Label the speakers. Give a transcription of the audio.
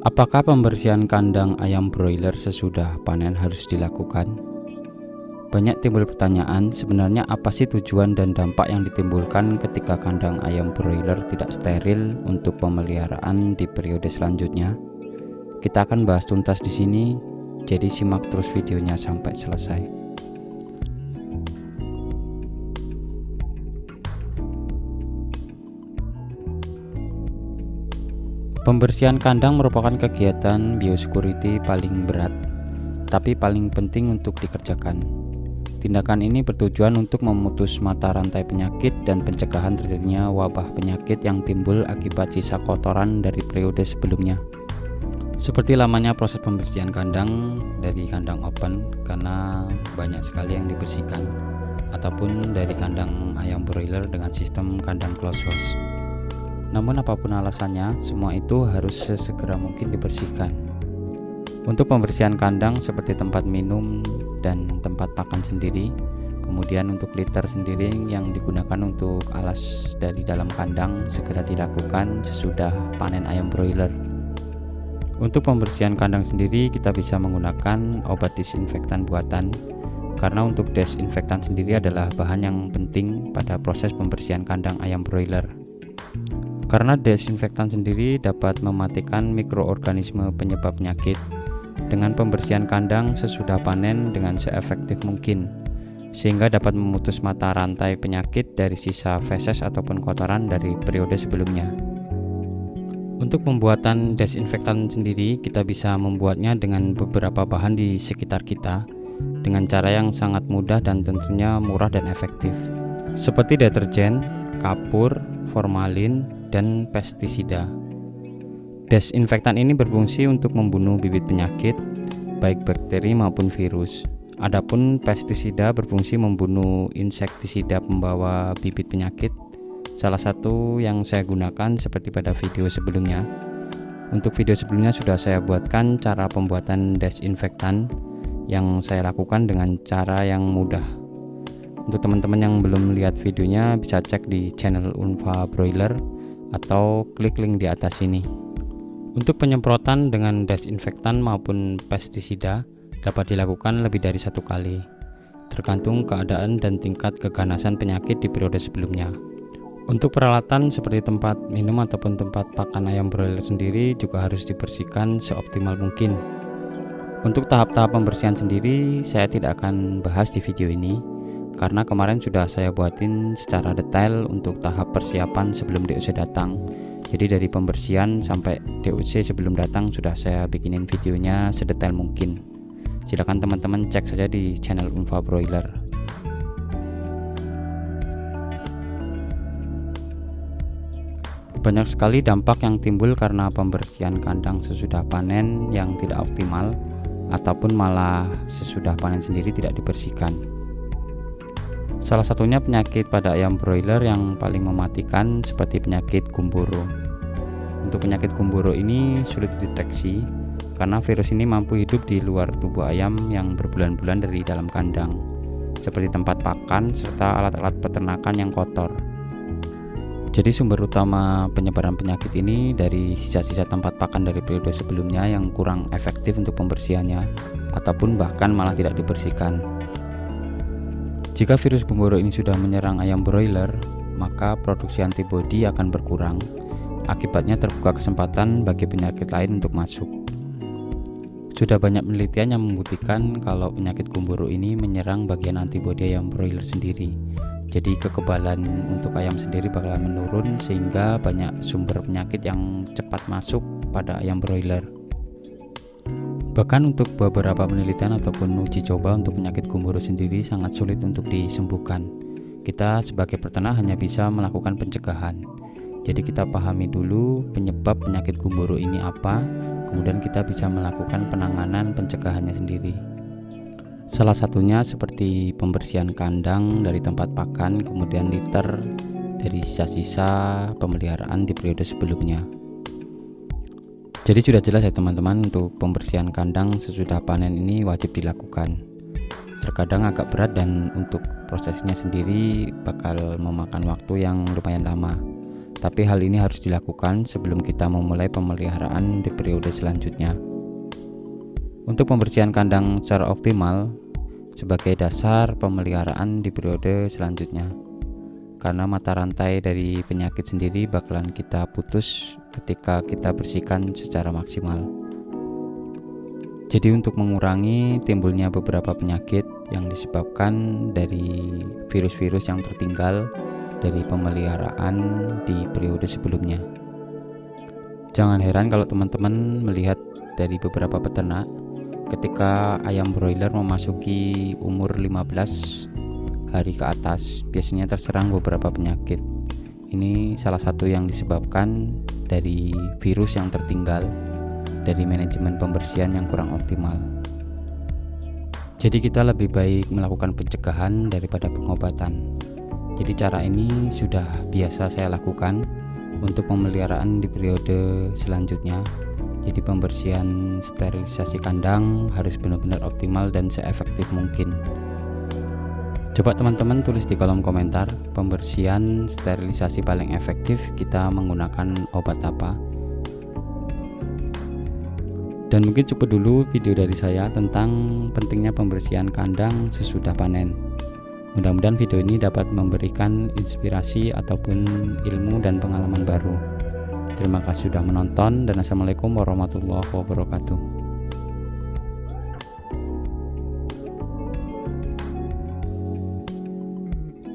Speaker 1: Apakah pembersihan kandang ayam broiler sesudah panen harus dilakukan? Banyak timbul pertanyaan, sebenarnya apa sih tujuan dan dampak yang ditimbulkan ketika kandang ayam broiler tidak steril untuk pemeliharaan di periode selanjutnya? Kita akan bahas tuntas di sini, jadi simak terus videonya sampai selesai. Pembersihan kandang merupakan kegiatan biosecurity paling berat, tapi paling penting untuk dikerjakan. Tindakan ini bertujuan untuk memutus mata rantai penyakit dan pencegahan terjadinya wabah penyakit yang timbul akibat sisa kotoran dari periode sebelumnya. Seperti lamanya proses pembersihan kandang dari kandang open karena banyak sekali yang dibersihkan, ataupun dari kandang ayam broiler dengan sistem kandang closed house. Namun apapun alasannya, semua itu harus sesegera mungkin dibersihkan. Untuk pembersihan kandang seperti tempat minum dan tempat pakan sendiri, kemudian untuk litter sendiri yang digunakan untuk alas dari dalam kandang segera dilakukan sesudah panen ayam broiler. Untuk pembersihan kandang sendiri kita bisa menggunakan obat disinfektan buatan, karena untuk desinfektan sendiri adalah bahan yang penting pada proses pembersihan kandang ayam broiler. Karena desinfektan sendiri dapat mematikan mikroorganisme penyebab penyakit. Dengan pembersihan kandang sesudah panen dengan seefektif mungkin, sehingga dapat memutus mata rantai penyakit dari sisa feses ataupun kotoran dari periode sebelumnya. Untuk pembuatan desinfektan sendiri, kita bisa membuatnya dengan beberapa bahan di sekitar kita, dengan cara yang sangat mudah dan tentunya murah dan efektif, seperti deterjen, kapur, formalin, dan pestisida. Desinfektan ini berfungsi untuk membunuh bibit penyakit, baik bakteri maupun virus. Adapun pestisida berfungsi membunuh insektisida pembawa bibit penyakit. Salah satu yang saya gunakan seperti pada video sebelumnya. Untuk video sebelumnya sudah saya buatkan cara pembuatan desinfektan yang saya lakukan dengan cara yang mudah. Untuk teman-teman yang belum lihat videonya bisa cek di channel Unfa Broiler atau klik link di atas sini. Untuk penyemprotan dengan desinfektan maupun pestisida dapat dilakukan lebih dari satu kali, tergantung keadaan dan tingkat keganasan penyakit di periode sebelumnya. Untuk peralatan seperti tempat minum ataupun tempat pakan ayam broiler sendiri juga harus dibersihkan seoptimal mungkin. Untuk tahap-tahap pembersihan sendiri saya tidak akan bahas di video ini, karena kemarin sudah saya buatin secara detail untuk tahap persiapan sebelum DOC datang. Jadi dari pembersihan sampai DOC sebelum datang sudah saya bikinin videonya sedetail mungkin. Silakan teman-teman cek saja di channel Unfa Broiler. Banyak sekali dampak yang timbul karena pembersihan kandang sesudah panen yang tidak optimal, ataupun malah sesudah panen sendiri tidak dibersihkan. Salah satunya penyakit pada ayam broiler yang paling mematikan seperti penyakit gumboro. Untuk penyakit gumboro ini sulit dideteksi karena virus ini mampu hidup di luar tubuh ayam yang berbulan-bulan dari dalam kandang, seperti tempat pakan serta alat-alat peternakan yang kotor. Jadi sumber utama penyebaran penyakit ini dari sisa-sisa tempat pakan dari periode sebelumnya yang kurang efektif untuk pembersihannya, ataupun bahkan malah tidak dibersihkan. Jika virus gumboro ini sudah menyerang ayam broiler, maka produksi antibodi akan berkurang. Akibatnya terbuka kesempatan bagi penyakit lain untuk masuk. Sudah banyak penelitian yang membuktikan kalau penyakit gumboro ini menyerang bagian antibodi ayam broiler sendiri. Jadi kekebalan untuk ayam sendiri bakalan menurun sehingga banyak sumber penyakit yang cepat masuk pada ayam broiler. Bahkan untuk beberapa penelitian ataupun uji coba untuk penyakit gumboro sendiri sangat sulit untuk disembuhkan. Kita sebagai peternak hanya bisa melakukan pencegahan. Jadi kita pahami dulu penyebab penyakit gumboro ini apa, kemudian kita bisa melakukan penanganan pencegahannya sendiri. Salah satunya seperti pembersihan kandang dari tempat pakan, kemudian litter dari sisa-sisa pemeliharaan di periode sebelumnya. Jadi sudah jelas ya teman-teman, untuk pembersihan kandang sesudah panen ini wajib dilakukan. Terkadang agak berat dan untuk prosesnya sendiri bakal memakan waktu yang lumayan lama. Tapi hal ini harus dilakukan sebelum kita memulai pemeliharaan di periode selanjutnya. Untuk pembersihan kandang secara optimal sebagai dasar pemeliharaan di periode selanjutnya. Karena mata rantai dari penyakit sendiri bakalan kita putus ketika kita bersihkan secara maksimal. Jadi untuk mengurangi timbulnya beberapa penyakit yang disebabkan dari virus-virus yang tertinggal dari pemeliharaan di periode sebelumnya. Jangan heran kalau teman-teman melihat dari beberapa peternak ketika ayam broiler memasuki umur 15 hari ke atas biasanya terserang beberapa penyakit. Ini salah satu yang disebabkan dari virus yang tertinggal dari manajemen pembersihan yang kurang optimal. Jadi kita lebih baik melakukan pencegahan daripada pengobatan. Jadi cara ini sudah biasa saya lakukan untuk pemeliharaan di periode selanjutnya. Jadi pembersihan sterilisasi kandang harus benar-benar optimal dan seefektif mungkin. Coba teman-teman tulis di kolom komentar, pembersihan sterilisasi paling efektif kita menggunakan obat apa. Dan mungkin cukup dulu video dari saya tentang pentingnya pembersihan kandang sesudah panen. Mudah-mudahan video ini dapat memberikan inspirasi ataupun ilmu dan pengalaman baru. Terima kasih sudah menonton dan assalamualaikum warahmatullahi wabarakatuh.